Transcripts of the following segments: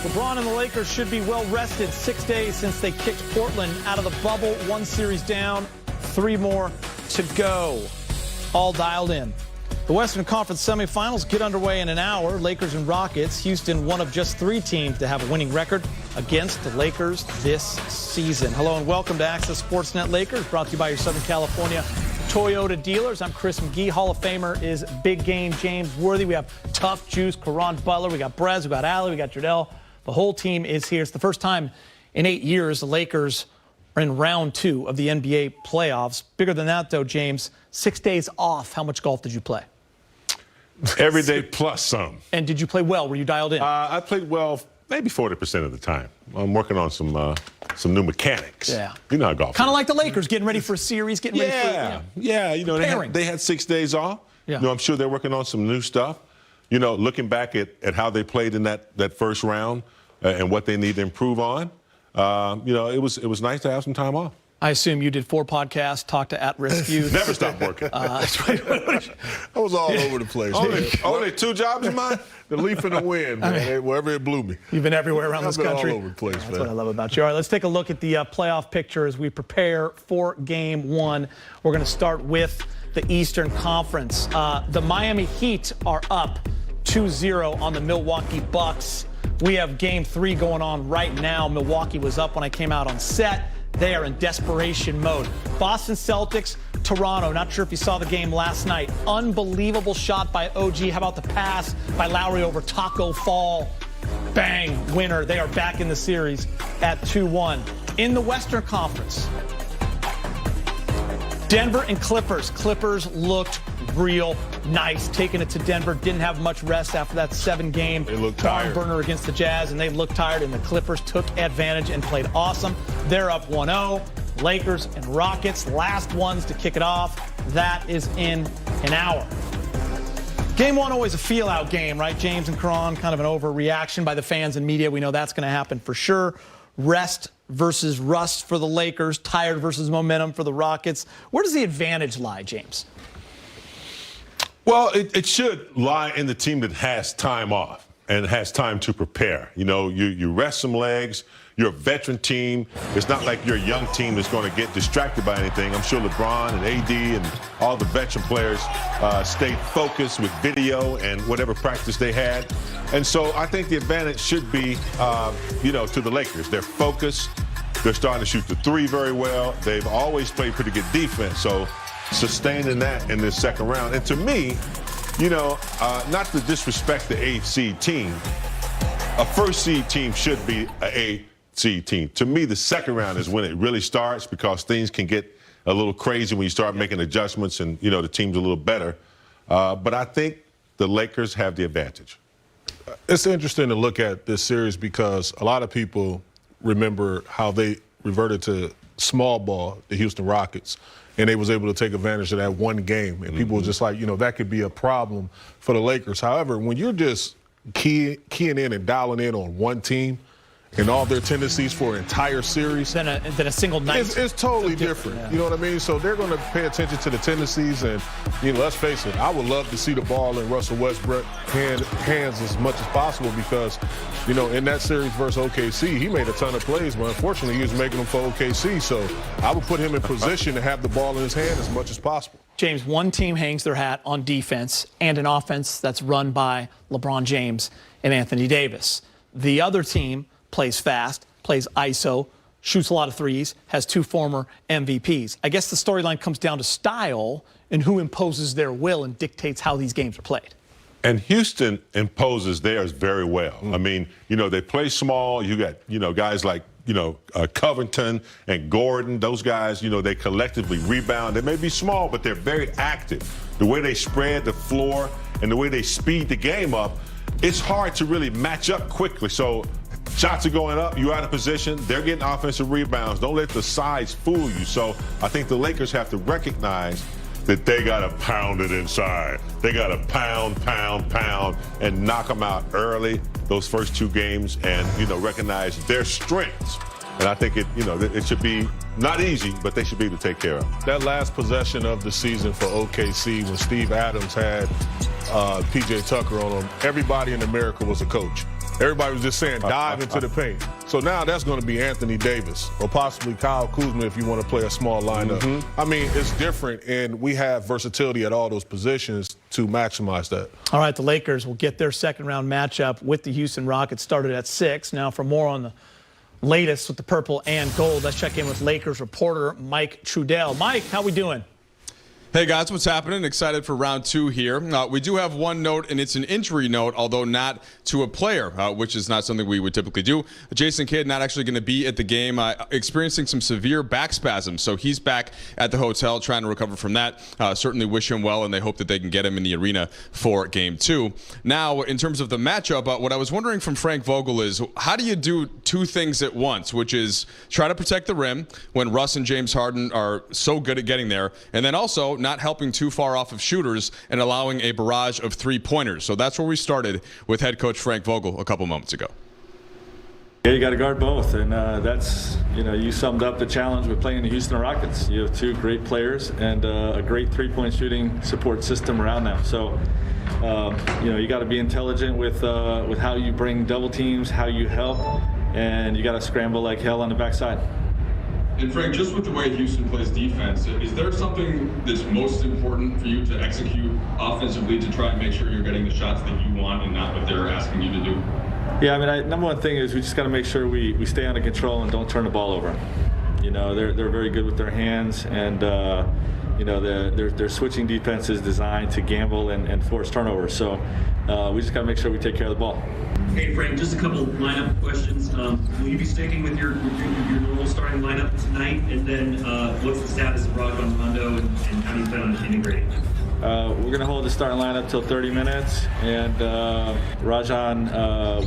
LeBron and the Lakers should be well rested. 6 days since they kicked Portland out of the bubble. 1 series down, 3 more to go. All dialed in. The Western Conference semifinals get underway in an hour. Lakers and Rockets. Houston, one of just 3 teams to have a winning record against the Lakers this season. Hello and welcome to Access Sportsnet Lakers, brought to you by your Southern California Toyota dealers. I'm Chris McGee. Hall of Famer is Big Game James Worthy. We have Tough Juice, Karan Butler. We got Brez. We got Allie. We got Jardell. The whole team is here. It's the first time in 8 years the Lakers are in round 2 of the NBA playoffs. Bigger than that, though, James. 6 days off. How much golf did you play? Every day plus some. And did you play well? Were you dialed in? I played well maybe 40% of the time. I'm working on some new mechanics. Yeah. You know how golf kind of is. like the Lakers, getting ready for a series, getting ready for, they had 6 days off. Yeah. You know, I'm sure they're working on some new stuff. You know, looking back at how they played in that first round and what they need to improve on, you know, it was nice to have some time off. I assume you did 4 podcasts, talked to at-risk youth. Never stopped working. I was all over the place. Only 2 jobs in mine? The leaf and the wind, man, wherever it blew me. You've been everywhere around this country. All over the place, That's man. what I love about you. All right, let's take a look at the playoff picture as we prepare for Game 1. We're going to start with the Eastern Conference. The Miami Heat are up 2-0 on the Milwaukee Bucks. We have Game 3 going on right now. Milwaukee was up when I came out on set. They are in desperation mode. Boston Celtics, Toronto. Not sure if you saw the game last night. Unbelievable shot by OG. How about the pass by Lowry over Taco Fall? Bang, winner. They are back in the series at 2-1. In the Western Conference, Denver and Clippers. Clippers looked real nice, taking it to Denver. Didn't have much rest after that 7-game They looked tired. burner against the Jazz, and they looked tired, and the Clippers took advantage and played awesome. They're up 1-0. Lakers and Rockets, last ones to kick it off. That is in an hour. Game 1, always a feel-out game, right? James and Karan, kind of an overreaction by the fans and media. We know that's going to happen for sure. Rest versus rust for the Lakers. Tired versus momentum for the Rockets. Where does the advantage lie, James? Well, it should lie in the team that has time off and has time to prepare. You know, you rest some legs. You're a veteran team. It's not like you're a young team that's going to get distracted by anything. I'm sure LeBron and AD and all the veteran players stayed focused with video and whatever practice they had. And so I think the advantage should be, you know, to the Lakers. They're focused. They're starting to shoot the 3 very well. They've always played pretty good defense. So sustaining that in this second round. And to me, you know, not to disrespect the 8th seed team, a first seed team should be an 8th seed team. To me, the second round is when it really starts because things can get a little crazy when you start making adjustments and, you know, the team's a little better. But I think the Lakers have the advantage. It's interesting to look at this series because a lot of people remember how they reverted to small ball, the Houston Rockets, and they was able to take advantage of that one game. And people were just like, you know, that could be a problem for the Lakers. However, when you're just keying in and dialing in on one team and all their tendencies for an entire series, Than a single night. it's totally different. Yeah. You know what I mean? So they're going to pay attention to the tendencies. And, you know, let's face it, I would love to see the ball in Russell Westbrook's hands as much as possible because, you know, in that series versus OKC, he made a ton of plays, but unfortunately he was making them for OKC. So I would put him in position to have the ball in his hand as much as possible. James, one team hangs their hat on defense and an offense that's run by LeBron James and Anthony Davis. The other team plays fast, plays ISO, shoots a lot of threes, has 2 former MVPs. I guess the storyline comes down to style and who imposes their will and dictates how these games are played. And Houston imposes theirs very well. I mean, you know, they play small. You got, you know, guys like, you know, Covington and Gordon. Those guys, you know, they collectively rebound. They may be small, but they're very active. The way they spread the floor and the way they speed the game up, it's hard to really match up quickly. So shots are going up, you're out of position, they're getting offensive rebounds. Don't let the size fool you. So I think the Lakers have to recognize that they got to pound it inside. They got to pound, and knock them out early, those first 2 games, and, you know, recognize their strengths. And I think it should be not easy, but they should be able to take care of. That last possession of the season for OKC when Steve Adams had P.J. Tucker on him, everybody in America was a coach. everybody was just saying dive into the paint. So now that's going to be Anthony Davis or possibly Kyle Kuzma if you want to play a small lineup. I mean, it's different, and we have versatility at all those positions to maximize that. All right, the Lakers will get their second-round matchup with the Houston Rockets started at 6. Now for more on the latest with the purple and gold, let's check in with Lakers reporter Mike Trudell. Mike, how we doing? Hey guys, what's happening? Excited for round 2 here. We do have one note, and it's an injury note, although not to a player, which is not something we would typically do. Jason Kidd not actually going to be at the game, experiencing some severe back spasms. So he's back at the hotel trying to recover from that. Certainly wish him well, and they hope that they can get him in the arena for game 2. Now, in terms of the matchup, what I was wondering from Frank Vogel is, how do you do 2 things at once, which is try to protect the rim when Russ and James Harden are so good at getting there, and then also not helping too far off of shooters and allowing a barrage of 3-pointers. So that's where we started with head coach Frank Vogel a couple moments ago. Yeah, you got to guard both, and that's, you summed up the challenge with playing the Houston Rockets. You have 2 great players and a great 3-point shooting support system around them. So, you got to be intelligent with how you bring double teams, how you help, and you got to scramble like hell on the backside. And Frank, just with the way Houston plays defense, is there something that's most important for you to execute offensively to try and make sure you're getting the shots that you want and not what they're asking you to do? Yeah, I mean, number one thing is we just got to make sure we stay under control and don't turn the ball over. They're very good with their hands, and their switching defense is designed to gamble and force turnovers. So we just got to make sure we take care of the ball. Hey Frank, just a couple of lineup questions. Will you be sticking with your normal starting lineup tonight? And then what's the status of Rajon Rondo and how do you plan on integrating? We're going to hold the starting lineup till 30 minutes, and Rajon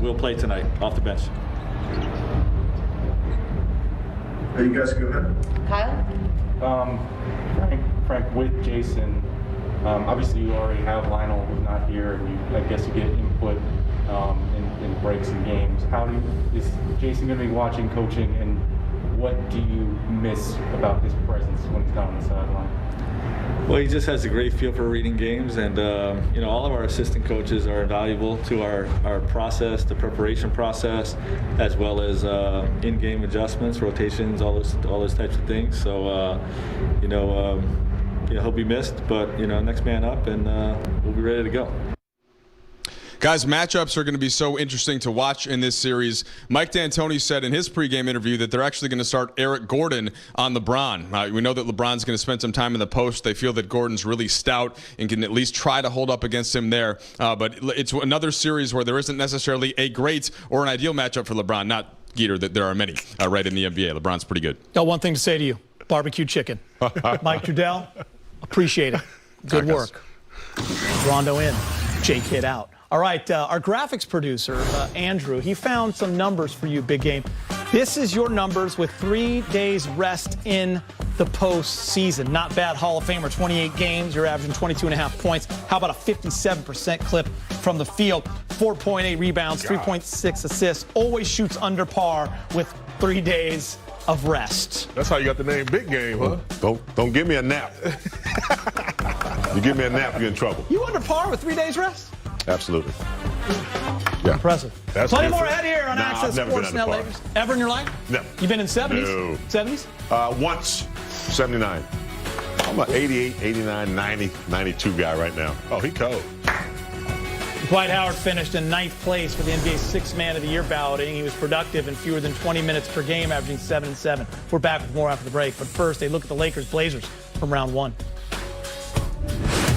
will play tonight off the bench. Hey, you guys go ahead. Kyle? Frank, with Jason, obviously you already have Lionel who's not here, and I guess you get input in breaks and games. Is Jason going to be watching, coaching, and what do you miss about his presence when he's down on the sideline? Well, he just has a great feel for reading games, and all of our assistant coaches are invaluable to our process, the preparation process, as well as in-game adjustments, rotations, all those types of things. So, he'll be missed, but next man up, and we'll be ready to go. Guys, matchups are going to be so interesting to watch in this series. Mike D'Antoni said in his pregame interview that they're actually going to start Eric Gordon on LeBron. We know that LeBron's going to spend some time in the post. They feel that Gordon's really stout and can at least try to hold up against him there. But it's another series where there isn't necessarily a great or an ideal matchup for LeBron. Not, Geeter, that there are many right in the NBA. LeBron's pretty good. Got one thing to say to you. Barbecue chicken. Mike Trudell, appreciate it. Good work. Rondo in. J Kidd out. All right, our graphics producer, Andrew, he found some numbers for you, Big Game. This is your numbers with 3 days rest in the postseason. Not bad, Hall of Famer, 28 games. You're averaging 22.5 points. How about a 57% clip from the field? 4.8 rebounds, 3.6 assists. Always shoots under par with 3 days of rest. That's how you got the name Big Game, huh? Don't give me a nap. You give me a nap, you're in trouble. You under par with 3 days rest? Absolutely. Yeah. Impressive. That's Plenty different. more ahead here on Access I've never been Sportsnet under par. Lakers. Ever in your life? Never. You've been in 70s? No. 70s? Once, 79. I'm an 88, 89, 90, 92 guy right now. Oh, he cold. Dwight Howard finished in 9th place for the NBA's 6th Man of the Year balloting. He was productive in fewer than 20 minutes per game, averaging 7 and 7. We're back with more after the break. But first, a look at the Lakers-Blazers from round 1.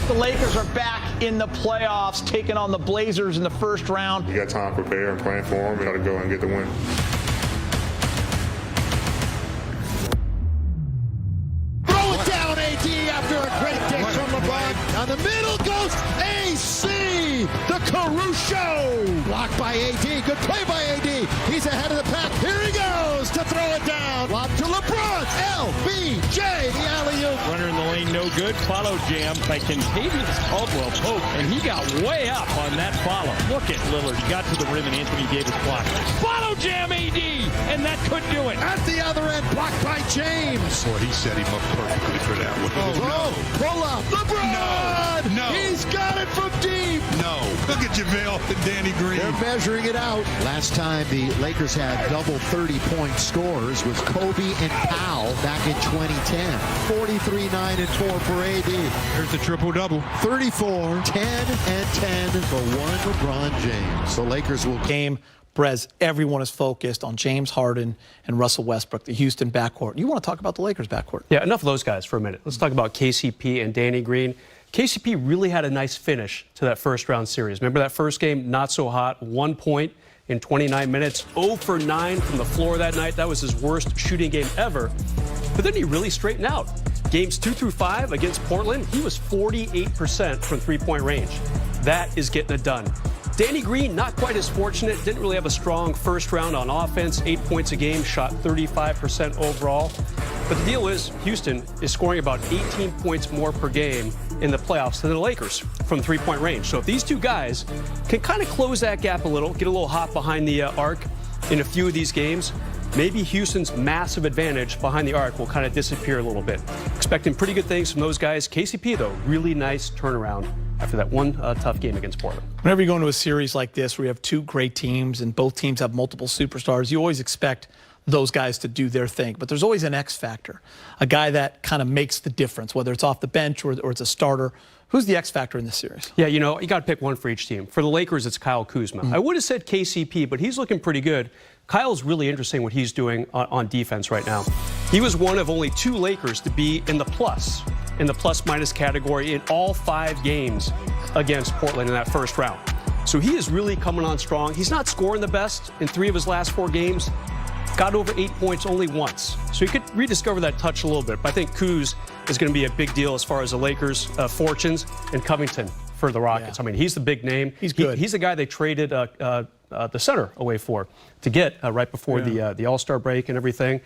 The Lakers are back in the playoffs, taking on the Blazers in the first round. You got time to prepare and plan for them. You got to go and get the win. Throw it down, AD, after a great dish from LeBron. Down the middle goes AC, the Caruso. Blocked by AD, good play by AD. He's ahead of the pack. Here he goes to throw it down. Lob to LeBron, LBJ, the alley-oop. Runner in the lane, no good. Follow jam by Kentavious Caldwell Pope, and he got way up on that follow. Look at Lillard. He got to the rim, and Anthony Davis blocked. Follow jam, AD, and that could do it. At the other end, blocked by James. Boy, he set him up perfectly for that one. Pull up. LeBron! No. He's got it from deep. No. Look at JaVale and Danny Green. They're measuring it out. Last time the Lakers had double 30-point scorers was Kobe and Powell back in 2010. 43, 9, and 4 for AD. There's the triple-double. 34, 10, and 10 for one LeBron James. The Lakers will game. Brez, everyone is focused on James Harden and Russell Westbrook, the Houston backcourt. You want to talk about the Lakers backcourt? Yeah, enough of those guys for a minute. Let's talk about KCP and Danny Green. KCP really had a nice finish to that first-round series. Remember that first game, not so hot, 1 point in 29 minutes, 0 for 9 from the floor that night. That was his worst shooting game ever. But then he really straightened out. Games 2 through 5 against Portland, he was 48% from three-point range. That is getting it done. Danny Green, not quite as fortunate, didn't really have a strong first round on offense, 8 points a game, shot 35% overall. But the deal is, Houston is scoring about 18 points more per game in the playoffs than the Lakers from three-point range. So if these two guys can kind of close that gap a little, get a little hot behind the arc in a few of these games, maybe Houston's massive advantage behind the arc will kind of disappear a little bit. Expecting pretty good things from those guys. KCP, though, really nice turnaround after that one tough game against Portland. Whenever you go into a series like this where you have two great teams and both teams have multiple superstars, you always expect those guys to do their thing. But there's always an X factor, a guy that kind of makes the difference, whether it's off the bench or it's a starter. Who's the X factor in this series? Yeah, you know, you got to pick one for each team. For the Lakers, it's Kyle Kuzma. I would have said KCP, but he's looking pretty good. Kyle's really interesting what he's doing on defense right now. He was one of only 2 Lakers to be in the plus-minus category in all 5 games against Portland in that first round. So he is really coming on strong. He's not scoring the best in 3 of his last 4 games. Got over 8 points only once. So you could rediscover that touch a little bit. But I think Kuz is going to be a big deal as far as the Lakers' fortunes, and Covington for the Rockets. Yeah. I mean, he's the big name. He's good. He's the guy they traded the center away for to get right before the All-Star break and everything.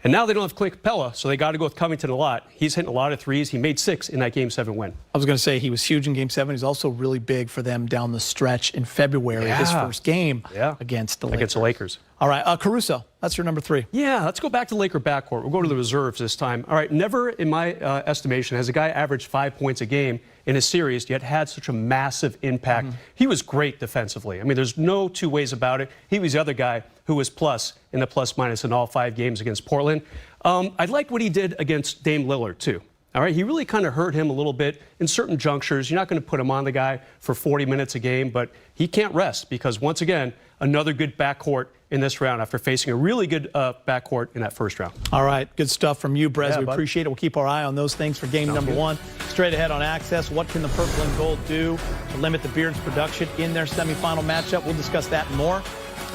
And now they don't have Clint Capella, so they got to go with Covington a lot. He's hitting a lot of threes. He made 6 in that Game 7 win. I was going to say he was huge in Game 7. He's also really big for them down the stretch in February, his first game against the Lakers. All right, Caruso, that's your number 3. Yeah, let's go back to the Laker backcourt. We'll go to the reserves this time. All right, never in my estimation has a guy averaged 5 points a game in a series yet had such a massive impact. He was great defensively. I mean, there's no 2 ways about it. He was the other guy who was plus in the plus-minus in all 5 games against Portland. I liked what he did against Dame Lillard, too. All right, he really kind of hurt him a little bit in certain junctures. You're not going to put him on the guy for 40 minutes a game, but he can't rest because, once again, another good backcourt in this round after facing a really good backcourt in that first round. All right, good stuff from you, Brez. We appreciate it. We'll keep our eye on those things for game number 1. Straight ahead on Access, what can the purple and gold do to limit the Beards' production in their semifinal matchup? We'll discuss that and more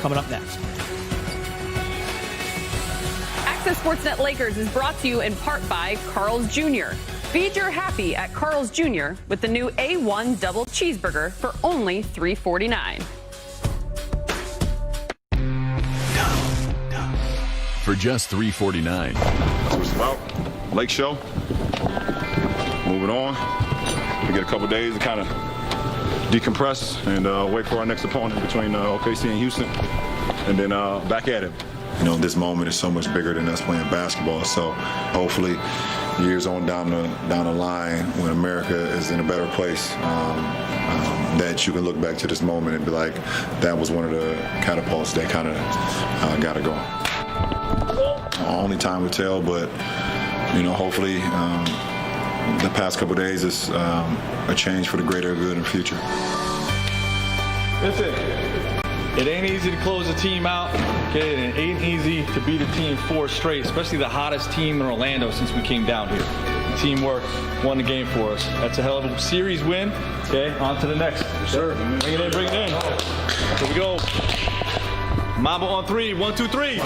coming up next. Access Sportsnet Lakers is brought to you in part by Carl's Jr. Feed your happy at Carl's Jr. with the new A1 double cheeseburger for only $3.49. For just $3.49. That's what it's about. Lake Show. Moving on. We get a couple days to kind of decompress and wait for our next opponent between OKC and Houston, and then back at it. You know, this moment is so much bigger than us playing basketball. So hopefully, years on down the line, when America is in a better place, that you can look back to this moment and be like, that was one of the catapults that kind of got it going. Only time will tell, but you know, hopefully, the past couple of days is a change for the greater good in the future. Listen, it ain't easy to close a team out, okay? And it ain't easy to beat a team 4 straight, especially the hottest team in Orlando since we came down here. The teamwork won the game for us. That's a hell of a series win, okay? On to the next. Yes, sir. Bring it in, bring it in. Here we go. Mamba on 3, 1, 2, 3.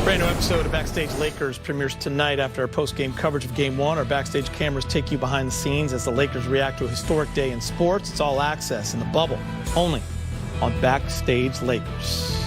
Brand new episode of Backstage Lakers premieres tonight after our post-game coverage of Game 1. Our backstage cameras take you behind the scenes as the Lakers react to a historic day in sports. It's all access in the bubble, only on Backstage Lakers.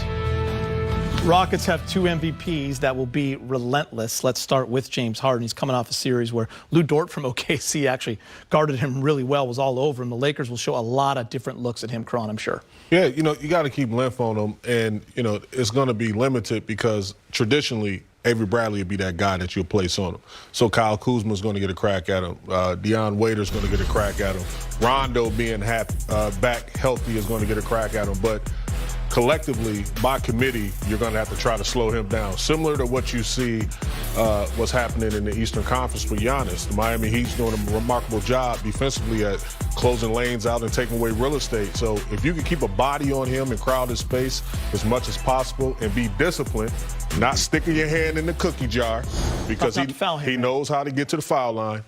Rockets have 2 MVPs that will be relentless. Let's start with James Harden. He's coming off a series where Lou Dort from OKC actually guarded him really well, was all over him. The Lakers will show a lot of different looks at him, Cron, I'm sure. Yeah, you know, you got to keep length on him, and, you know, it's going to be limited because traditionally Avery Bradley would be that guy that you'll place on him. So Kyle Kuzma's going to get a crack at him. Deion Waiter's going to get a crack at him. Rondo being back healthy is going to get a crack at him. But collectively, by committee, you're going to have to try to slow him down. Similar to what you see what's happening in the Eastern Conference for Giannis. The Miami Heat's doing a remarkable job defensively at closing lanes out and taking away real estate. So if you can keep a body on him and crowd his space as much as possible and be disciplined, not sticking your hand in the cookie jar, because he knows how to get to the foul line.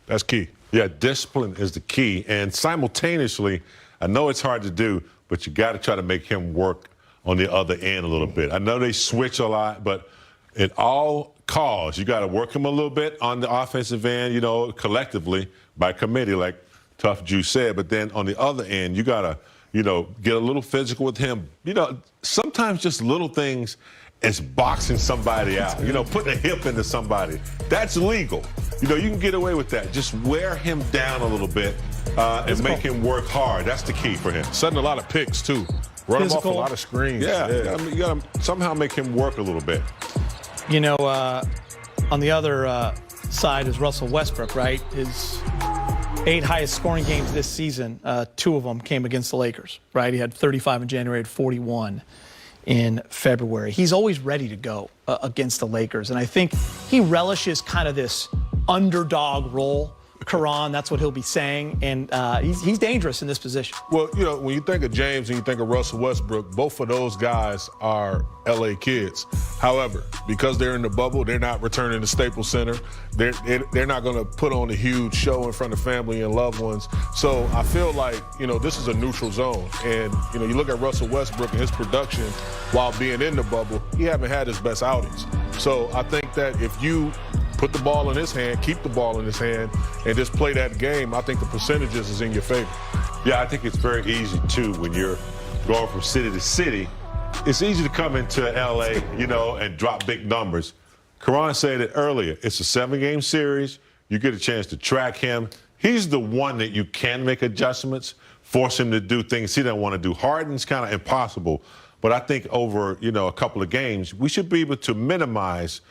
That's key. Yeah, discipline is the key. And simultaneously, I know it's hard to do, but you got to try to make him work on the other end a little bit. I know they switch a lot, but at all costs, you got to work him a little bit on the offensive end, collectively by committee, like Tough Juice said. But then on the other end, you got to, get a little physical with him. Sometimes just little things as boxing somebody out, putting a hip into somebody. That's legal. You can get away with that. Just wear him down a little bit and make him work hard. That's the key for him. Setting a lot of picks, too. Run him off a lot of screens. Yeah. You got to somehow make him work a little bit. On the other side is Russell Westbrook, right? His 8 highest scoring games this season, 2 of them came against the Lakers, right? He had 35 in January, had 41 in February. He's always ready to go against the Lakers, and I think he relishes kind of this underdog role. Karan, that's what he'll be saying, and he's dangerous in this position. Well, when you think of James and you think of Russell Westbrook, both of those guys are L.A. kids. However, because they're in the bubble, they're not returning to Staples Center. They're not going to put on a huge show in front of family and loved ones. So I feel like, this is a neutral zone. And, you look at Russell Westbrook and his production while being in the bubble, he haven't had his best outings. So I think that if you put the ball in his hand, keep the ball in his hand, and just play that game, I think the percentages is in your favor. Yeah, I think it's very easy, too, when you're going from city to city. It's easy to come into L.A., and drop big numbers. Karan said it earlier. It's a 7-game series. You get a chance to track him. He's the one that you can make adjustments, force him to do things he doesn't want to do. Harden's kind of impossible. But I think over, a couple of games, we should be able to minimize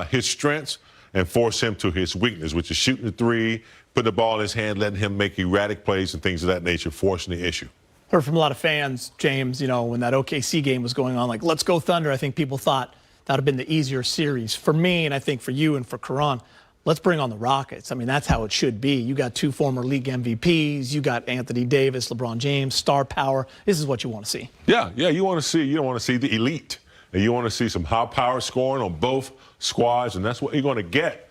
his strengths and force him to his weakness, which is shooting the 3, putting the ball in his hand, letting him make erratic plays and things of that nature, forcing the issue. Heard from a lot of fans, James, when that OKC game was going on, like, let's go Thunder. I think people thought that would have been the easier series. For me, and I think for you and for Karan, let's bring on the Rockets. I mean, that's how it should be. You got 2 former league MVPs. You got Anthony Davis, LeBron James, star power. This is what you want to see. Yeah, you don't want to see the elite. And you want to see some high power scoring on both squads, and that's what you're going to get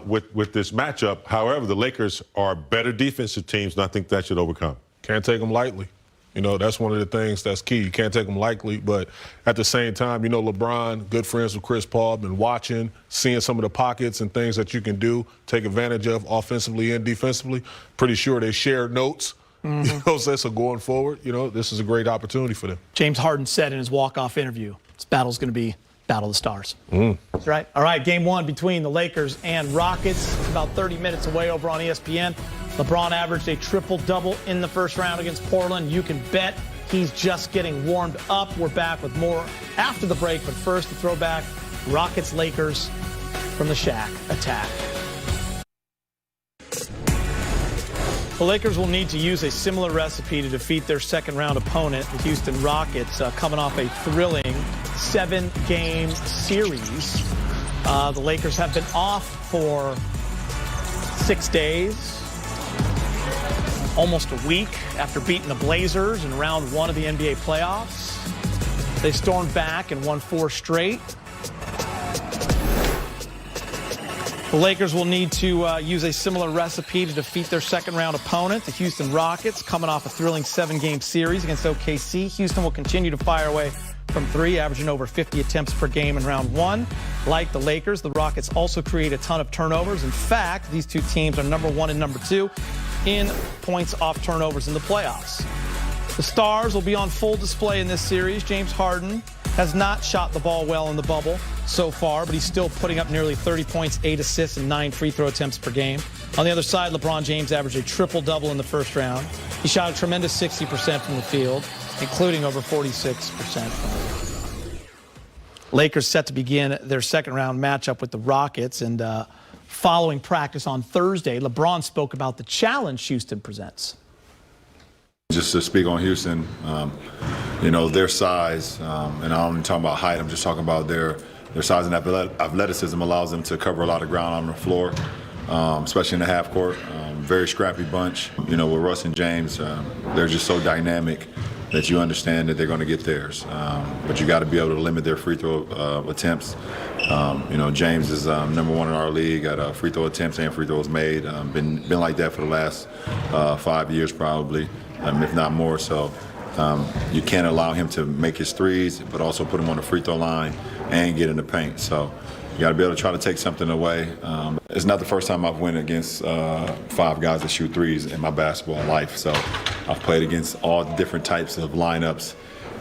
with this matchup. However, the Lakers are better defensive teams, and I think that should overcome. Can't take them lightly. That's one of the things that's key. You can't take them lightly, but at the same time, LeBron, good friends with Chris Paul, been watching, seeing some of the pockets and things that you can do, take advantage of offensively and defensively. Pretty sure they shared notes. So going forward, this is a great opportunity for them. James Harden said in his walk-off interview, this battle's going to be Battle of the Stars. That's right. All right, game 1 between the Lakers and Rockets. It's about 30 minutes away over on ESPN. LeBron averaged a triple-double in the first round against Portland. You can bet he's just getting warmed up. We're back with more after the break, but first, the throwback, Rockets-Lakers from the Shaq attack. The Lakers will need to use a similar recipe to defeat their second-round opponent, the Houston Rockets, coming off a thrilling 7-game series. The Lakers have been off for 6 days, almost a week after beating the Blazers in round 1 of the NBA playoffs. They stormed back and won 4 straight. The Lakers will need to use a similar recipe to defeat their second-round opponent, the Houston Rockets, coming off a thrilling 7-game series against OKC. Houston will continue to fire away from 3, averaging over 50 attempts per game in round 1. Like the Lakers, the Rockets also create a ton of turnovers. In fact, these 2 teams are number 1 and number 2 in points off turnovers in the playoffs. The Stars will be on full display in this series. James Harden has not shot the ball well in the bubble so far, but he's still putting up nearly 30 points, 8 assists, and 9 free throw attempts per game. On the other side, LeBron James averaged a triple-double in the first round. He shot a tremendous 60% from the field, including over 46% from Lakers set to begin their second-round matchup with the Rockets, and following practice on Thursday, LeBron spoke about the challenge Houston presents. Just to speak on Houston, you know, their size, and I'm not talking about height, I'm just talking about their size and athleticism allows them to cover a lot of ground on the floor, especially in the half court. Very scrappy bunch. You know, with Russ and James, they're just so dynamic that you understand that they're going to get theirs. But you got to be able to limit their free throw attempts. You know, James is #1 in our league at free throw attempts and free throws made. Been like that for the last 5 years probably, if not more. So you can't allow him to make his threes, but also put him on the free throw line and get in the paint. So you got to be able to try to take something away. It's not the first time I've went against 5 guys that shoot threes in my basketball life. So I've played against all different types of lineups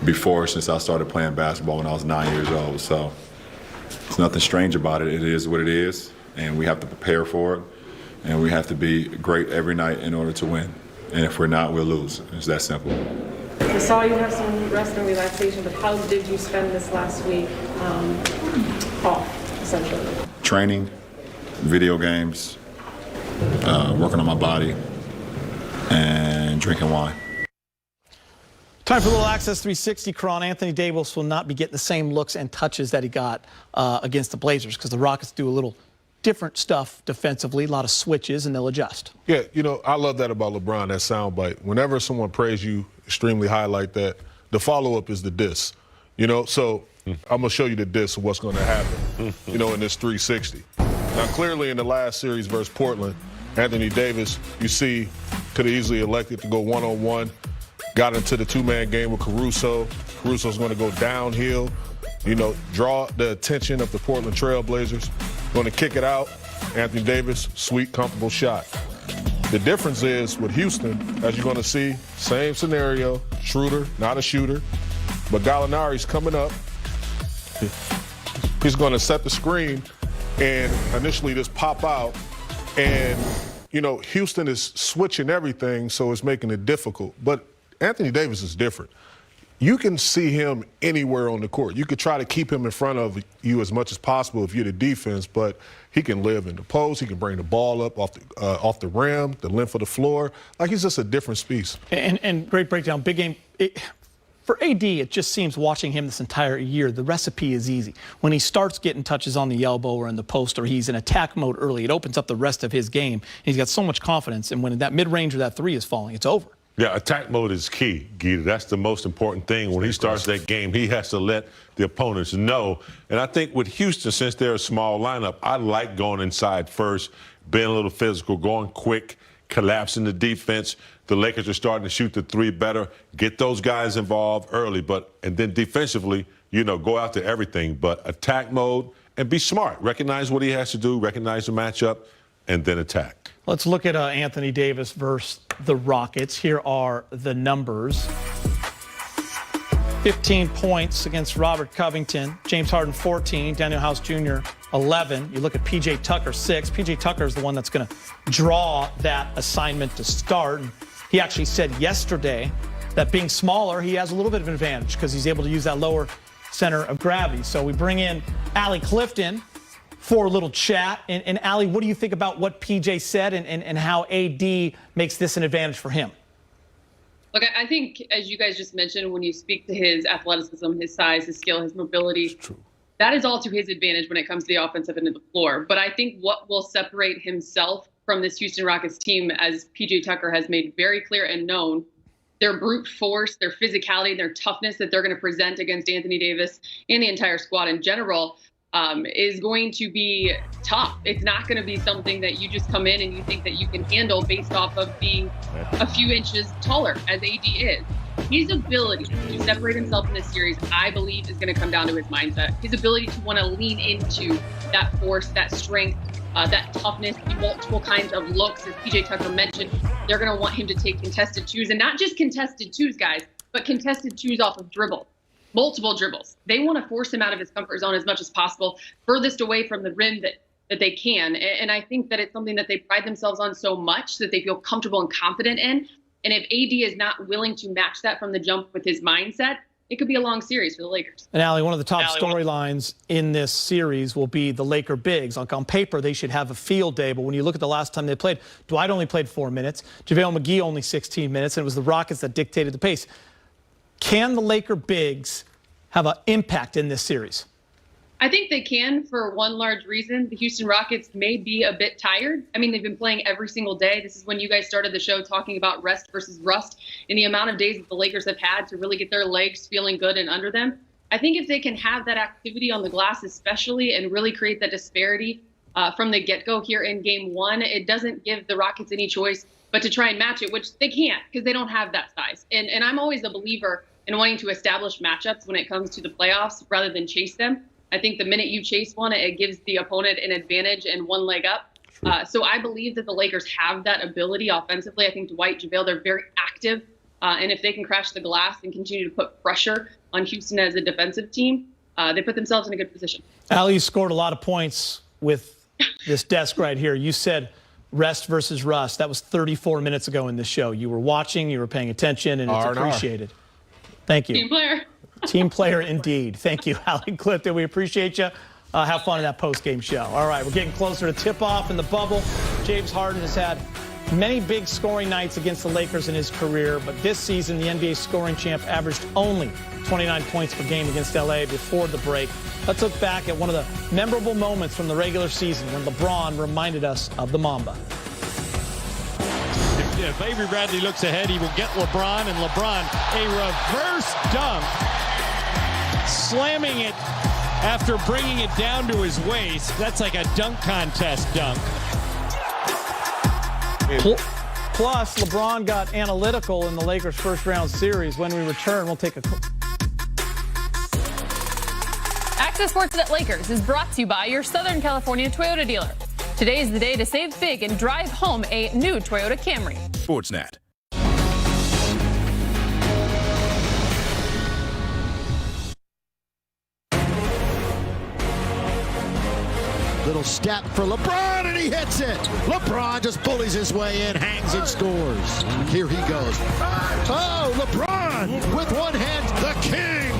before since I started playing basketball when I was 9 years old. So there's nothing strange about it. It is what it is, and we have to prepare for it, and we have to be great every night in order to win. And if we're not, we'll lose. It's that simple. I saw you have some rest and relaxation, but how did you spend this last week off, essentially? Training, video games, working on my body, and drinking wine. Time for a little Access 360, Karan. Anthony Davis will not be getting the same looks and touches that he got against the Blazers because the Rockets do a little different stuff defensively, a lot of switches, and they'll adjust. Yeah, you know, I love that about LeBron, that soundbite. Whenever someone praise you extremely high like that, the follow-up is the diss. You know, so I'm going to show you the diss of what's going to happen, you know, in this 360. Now, clearly in the last series versus Portland, Anthony Davis, you see, could have easily elected to go one-on-one, got into the two-man game with Caruso. Caruso's going to go downhill, you know, draw the attention of the Portland Trail Blazers. Going to kick it out. Anthony Davis, sweet, comfortable shot. The difference is with Houston, as you're going to see, same scenario, Schroeder, not a shooter, but Gallinari's coming up. He's going to set the screen and initially just pop out. And, you know, Houston is switching everything, so it's making it difficult. But Anthony Davis is different. You can see him anywhere on the court. You could try to keep him in front of you as much as possible if you're the defense, but he can live in the post. He can bring the ball up off the rim, the length of the floor. Like, he's just a different species. And great breakdown. Big game. For AD, it just seems watching him this entire year, the recipe is easy. When he starts getting touches on the elbow or in the post or he's in attack mode early, it opens up the rest of his game. He's got so much confidence, and when that mid-range or that three is falling, it's over. Yeah, attack mode is key, Gita. That's the most important thing. When he starts that game, he has to let the opponents know. And I think with Houston, since they're a small lineup, I like going inside first, being a little physical, going quick, collapsing the defense. The Lakers are starting to shoot the three better. Get those guys involved early, and then defensively, you know, go after everything. But attack mode and be smart. Recognize what he has to do, recognize the matchup, and then attack. Let's look at Anthony Davis versus the Rockets. Here are the numbers. 15 points against Robert Covington. James Harden, 14. Daniel House Jr., 11. You look at P.J. Tucker, 6. P.J. Tucker is the one that's going to draw that assignment to start. He actually said yesterday that being smaller, he has a little bit of an advantage because he's able to use that lower center of gravity. So we bring in Allie Clifton for a little chat. And Allie, what do you think about what PJ said and how AD makes this an advantage for him? Look, I think, as you guys just mentioned, when you speak to his athleticism, his size, his skill, his mobility, that is all to his advantage when it comes to the offensive end of the floor. But I think what will separate himself from this Houston Rockets team, as PJ Tucker has made very clear and known, their brute force, their physicality, their toughness that they're going to present against Anthony Davis and the entire squad in general, is going to be tough. It's not going to be something that you just come in and you think that you can handle based off of being a few inches taller, as AD is. His ability to separate himself in this series, I believe, is going to come down to his mindset. His ability to want to lean into that force, that strength, that toughness, the multiple kinds of looks, as PJ Tucker mentioned. They're going to want him to take contested twos, and not just contested twos, guys, but contested twos off of dribble. Multiple dribbles. They want to force him out of his comfort zone as much as possible, furthest away from the rim that they can. And I think that it's something that they pride themselves on so much that they feel comfortable and confident in. And if AD is not willing to match that from the jump with his mindset, it could be a long series for the Lakers. And Allie, one of the top storylines in this series will be the Laker bigs. Like on paper, they should have a field day, but when you look at the last time they played, Dwight only played 4 minutes, JaVale McGee only 16 minutes, and it was the Rockets that dictated the pace. Can the Laker bigs have an impact in this series? I think they can for one large reason. The Houston Rockets may be a bit tired. I mean, they've been playing every single day. This is when you guys started the show talking about rest versus rust and the amount of days that the Lakers have had to really get their legs feeling good and under them. I think if they can have that activity on the glass especially and really create that disparity from the get-go here in game one, it doesn't give the Rockets any choice but to try and match it, which they can't because they don't have that size. And I'm always a believer in wanting to establish matchups when it comes to the playoffs rather than chase them. I think the minute you chase one, it gives the opponent an advantage and one leg up. So I believe that the Lakers have that ability offensively. I think Dwight, JaVale, they're very active. And if they can crash the glass and continue to put pressure on Houston as a defensive team, they put themselves in a good position. Allie, you scored a lot of points with this desk right here. You said rest versus rust. That was 34 minutes ago in this show. You were watching, you were paying attention, and it's appreciated. Thank you. Team player. Team player indeed. Thank you, Allie Clifton. We appreciate you. Have fun in that post-game show. All right, we're getting closer to tip-off in the bubble. James Harden has had many big scoring nights against the Lakers in his career, but this season the NBA scoring champ averaged only 29 points per game against LA before the break. Let's look back at one of the memorable moments from the regular season when LeBron reminded us of the Mamba. If Avery Bradley looks ahead, he will get LeBron, and LeBron, a reverse dunk, slamming it after bringing it down to his waist. That's like a dunk contest dunk. Plus, LeBron got analytical in the Lakers' first-round series. When we return, we'll take a... Access Sportsnet Lakers is brought to you by your Southern California Toyota dealer. Today is the day to save big and drive home a new Toyota Camry. Sportsnet. Little step for LeBron, and he hits it. LeBron just bullies his way in, hangs and scores. Here he goes. Oh, LeBron with one hand, the king.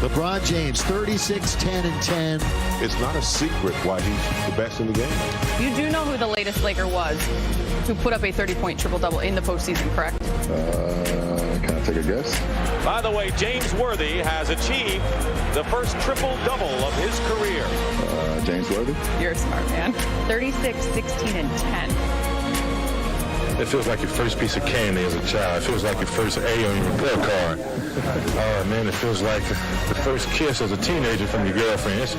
LeBron James, 36, 10, and 10. It's not a secret why he's the best in the game. You do know who the latest Laker was who put up a 30-point triple-double in the postseason, correct? Can I take a guess? By the way, James Worthy has achieved the first triple-double of his career. James Worthy? You're a smart man. 36, 16, and 10. It feels like your first piece of candy as a child. It feels like your first A on your report card. Man, it feels like the first kiss as a teenager from your girlfriend. This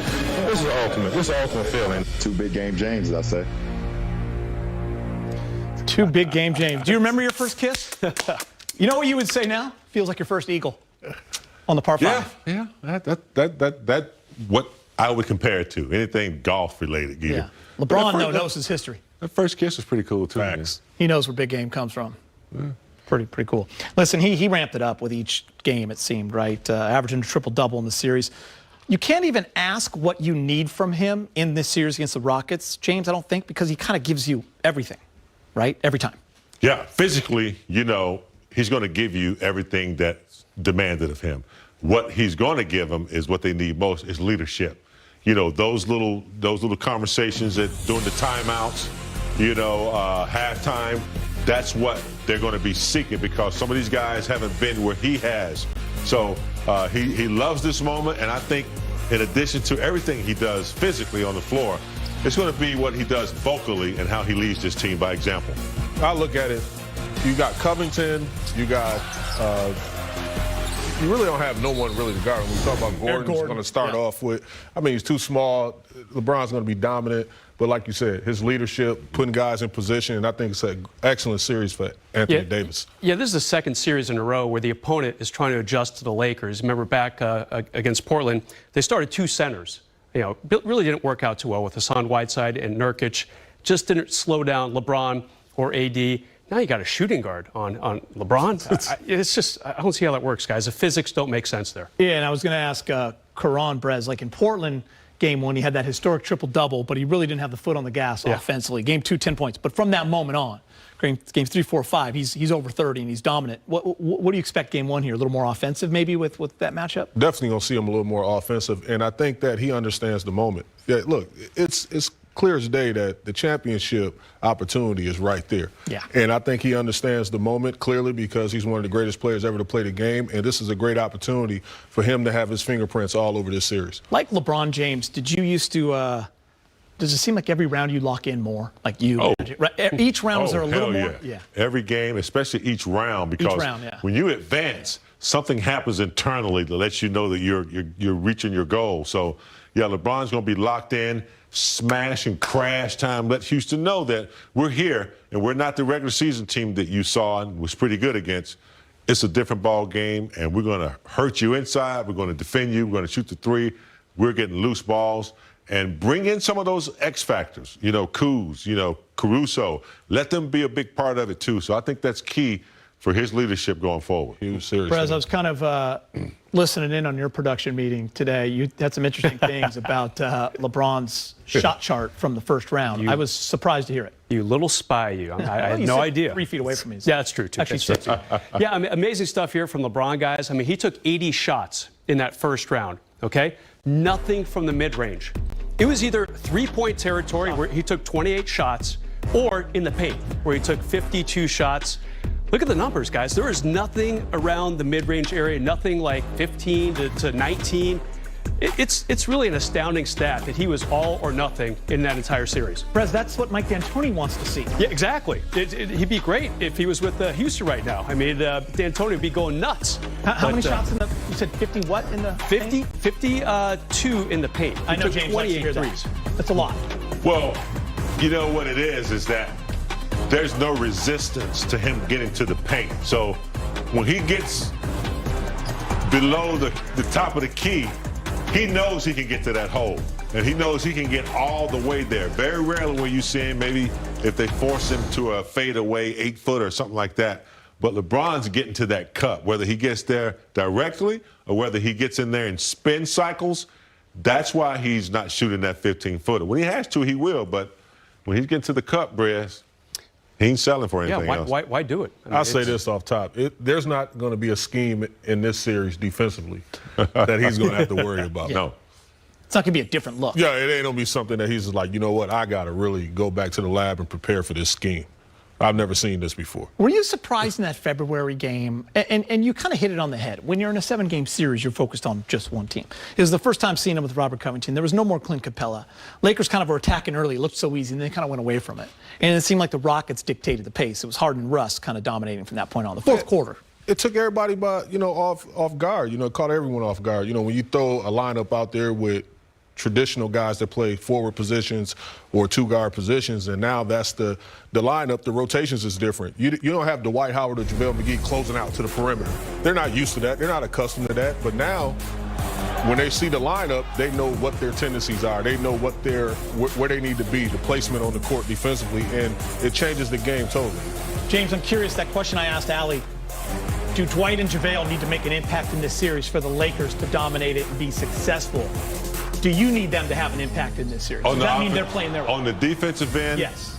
is ultimate. This is ultimate feeling. Two big game James, I say. Two big game James. Do you remember your first kiss? You know what you would say now? Feels like your first eagle on the par 5. Yeah. That what I would compare it to. Anything golf related. Yeah. LeBron knows his history. That first kiss was pretty cool too. He knows where big game comes from. Yeah. Pretty cool. Listen, he ramped it up with each game, it seemed, right? Averaging a triple-double in the series. You can't even ask what you need from him in this series against the Rockets, James, I don't think, because he kind of gives you everything, right? Every time. Yeah, physically, he's going to give you everything that's demanded of him. What he's going to give them is what they need most is leadership. Those little conversations during the timeouts, halftime, that's what they're going to be seeking because some of these guys haven't been where he has. So he loves this moment, and I think in addition to everything he does physically on the floor, it's going to be what he does vocally and how he leads this team by example. I look at it, you got Covington, you got you really don't have no one really to guard him. When we talk about Gordon's going to start off with, he's too small. LeBron's going to be dominant. But like you said, his leadership, putting guys in position, and I think it's an excellent series for Anthony Davis. Yeah, this is the second series in a row where the opponent is trying to adjust to the Lakers. Remember back against Portland, they started two centers. Really didn't work out too well with Hassan Whiteside and Nurkic. Just didn't slow down LeBron or AD. Now you got a shooting guard on LeBron. It's just, I don't see how that works, guys. The physics don't make sense there. Yeah, and I was going to ask Karan Brez, like in Portland, Game 1. He had that historic triple-double, but he really didn't have the foot on the gas offensively. Game 2, 10 points. But from that moment on, Game 3, 4, 5, he's over 30 and he's dominant. What do you expect Game 1 here? A little more offensive maybe with that matchup? Definitely going to see him a little more offensive, and I think that he understands the moment. Yeah, look, it's clear as day that the championship opportunity is right there. Yeah. And I think he understands the moment clearly because he's one of the greatest players ever to play the game, and this is a great opportunity for him to have his fingerprints all over this series. Like LeBron James, did you used to does it seem like every round you lock in more? Like you, each round is there a little more? Yeah. Every game, especially each round, because when you advance, something happens internally to let you know that you're reaching your goal. So, yeah, LeBron's going to be locked in, smash and crash time. Let Houston know that we're here and we're not the regular season team that you saw and was pretty good against. It's a different ball game, and we're going to hurt you inside. We're going to defend you. We're going to shoot the three. We're getting loose balls. And bring in some of those X factors, Kuz, Caruso. Let them be a big part of it, too. So I think that's key for his leadership going forward. Perez, I was kind of listening in on your production meeting today. You had some interesting things about LeBron's shot chart from the first round. I was surprised to hear it. You little spy, you. I had no idea. 3 feet away from me. Yeah, that's true, too. Actually, 6 feet. Yeah, amazing stuff here from LeBron, guys. I mean, he took 80 shots in that first round, okay? Nothing from the mid-range. It was either three-point territory where he took 28 shots or in the paint where he took 52 shots. Look at the numbers, guys. There is nothing around the mid-range area, nothing like 15 to 19. It's really an astounding stat that he was all or nothing in that entire series. Perez, that's what Mike D'Antoni wants to see. Yeah, exactly. He'd be great if he was with Houston right now. I mean, D'Antoni would be going nuts. How many shots in the, you said 50 what in the 52 in the paint. I know James likes to hear that. That's a lot. Well, you know what it is that there's no resistance to him getting to the paint. So when he gets below the top of the key, he knows he can get to that hole, and he knows he can get all the way there. Very rarely will you see him, maybe if they force him to a fadeaway 8-footer or something like that. But LeBron's getting to that cup, whether he gets there directly or whether he gets in there in spin cycles. That's why he's not shooting that 15-footer. When he has to, he will, but when he's getting to the cup, Brez, he ain't selling for anything else. Why do it? I mean, I'll say this off top. There's not going to be a scheme in this series defensively that he's going to have to worry about. No. It's not going to be a different look. Yeah, it ain't going to be something that he's like, you know what, I got to really go back to the lab and prepare for this scheme. I've never seen this before. Were you surprised in that February game? And you kind of hit it on the head. When you're in a 7-game series, you're focused on just one team. It was the first time seeing him with Robert Covington. There was no more Clint Capella. Lakers kind of were attacking early. It looked so easy, and they kind of went away from it. And it seemed like the Rockets dictated the pace. It was Harden and Russ kind of dominating from that point on. The fourth quarter. It took everybody by, off guard. It caught everyone off guard. When you throw a lineup out there with traditional guys that play forward positions or two-guard positions, and now that's the lineup. The rotations is different. You don't have Dwight Howard or JaVale McGee closing out to the perimeter. They're not used to that. They're not accustomed to that. But now, when they see the lineup, they know what their tendencies are. They know where they need to be, the placement on the court defensively, and it changes the game totally. James, I'm curious, that question I asked Allie, do Dwight and JaVale need to make an impact in this series for the Lakers to dominate it and be successful? Do you need them to have an impact in this series? Does that mean they're playing their role? On the defensive end, yes.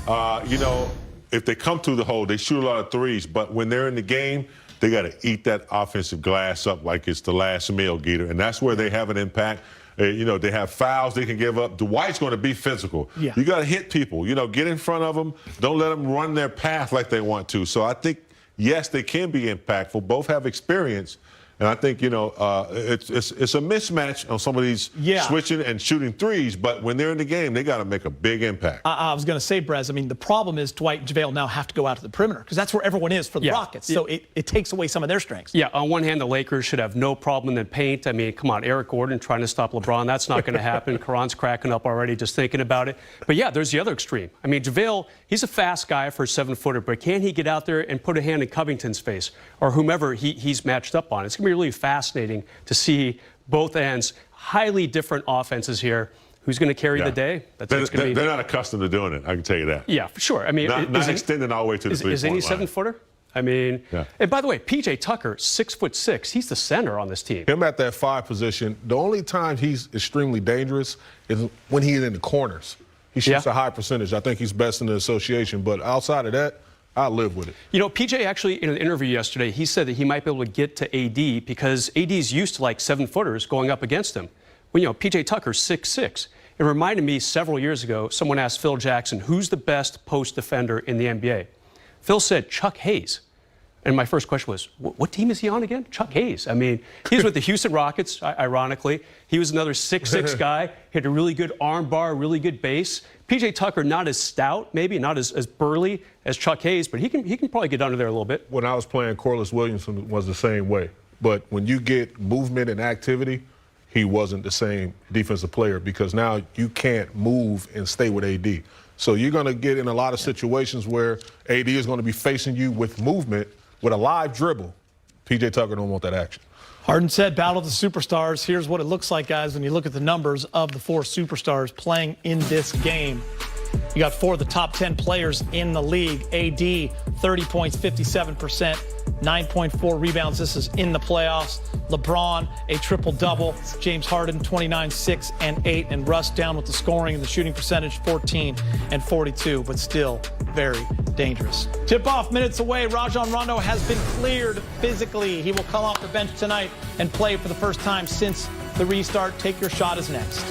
If they come through the hole, they shoot a lot of threes. But when they're in the game, they got to eat that offensive glass up like it's the last meal, Geeter. And that's where they have an impact. They have fouls they can give up. Dwight's going to be physical. Yeah. You got to hit people. Get in front of them. Don't let them run their path like they want to. So I think, yes, they can be impactful. Both have experience. And I think, it's a mismatch on some of these switching and shooting threes, but when they're in the game, they got to make a big impact. I was going to say, Brez, the problem is Dwight and JaVale now have to go out to the perimeter because that's where everyone is for the Rockets. So it takes away some of their strengths. Yeah, on one hand, the Lakers should have no problem in the paint. Come on, Eric Gordon trying to stop LeBron. That's not going to happen. Karan's cracking up already just thinking about it. But, yeah, there's the other extreme. JaVale, he's a fast guy for a 7-footer, but can he get out there and put a hand in Covington's face or whomever he's matched up on? It's going to be really fascinating to see both ends, highly different offenses here. Who's going to carry the day? They're not accustomed to doing it, I can tell you that. Yeah, for sure. Not extending all the way to the three-point line. Is any 7-footer? I mean, and by the way, P.J. Tucker, 6'6", he's the center on this team. Him at that 5 position, the only time he's extremely dangerous is when he's in the corners. He shoots a high percentage. I think he's best in the association. But outside of that, I live with it. You know, PJ actually, in an interview yesterday, he said that he might be able to get to AD because AD's used to like 7-footers going up against him. Well, you know, PJ Tucker's 6'6". It reminded me several years ago, someone asked Phil Jackson, who's the best post defender in the NBA? Phil said Chuck Hayes. And my first question was, what team is he on again? Chuck Hayes. I mean, he was with the Houston Rockets, ironically. He was another 6'6" guy, hit a really good arm bar, really good base. P.J. Tucker, not as stout, maybe, not as burly as Chuck Hayes, but he can probably get under there a little bit. When I was playing, Corliss Williamson was the same way. But when you get movement and activity, he wasn't the same defensive player because now you can't move and stay with AD. So you're going to get in a lot of situations where AD is going to be facing you with movement. With a live dribble, P.J. Tucker don't want that action. Harden said, battle of the superstars. Here's what it looks like, guys, when you look at the numbers of the 4 superstars playing in this game. You got 4 of the top 10 players in the league. AD, 30 points, 57%, 9.4 rebounds. This is in the playoffs. LeBron, a triple-double. James Harden, 29, 6, and 8. And Russ down with the scoring and the shooting percentage, 14 and 42, but still very dangerous. Tip-off minutes away. Rajon Rondo has been cleared physically. He will come off the bench tonight and play for the first time since the restart. Take Your Shot is next.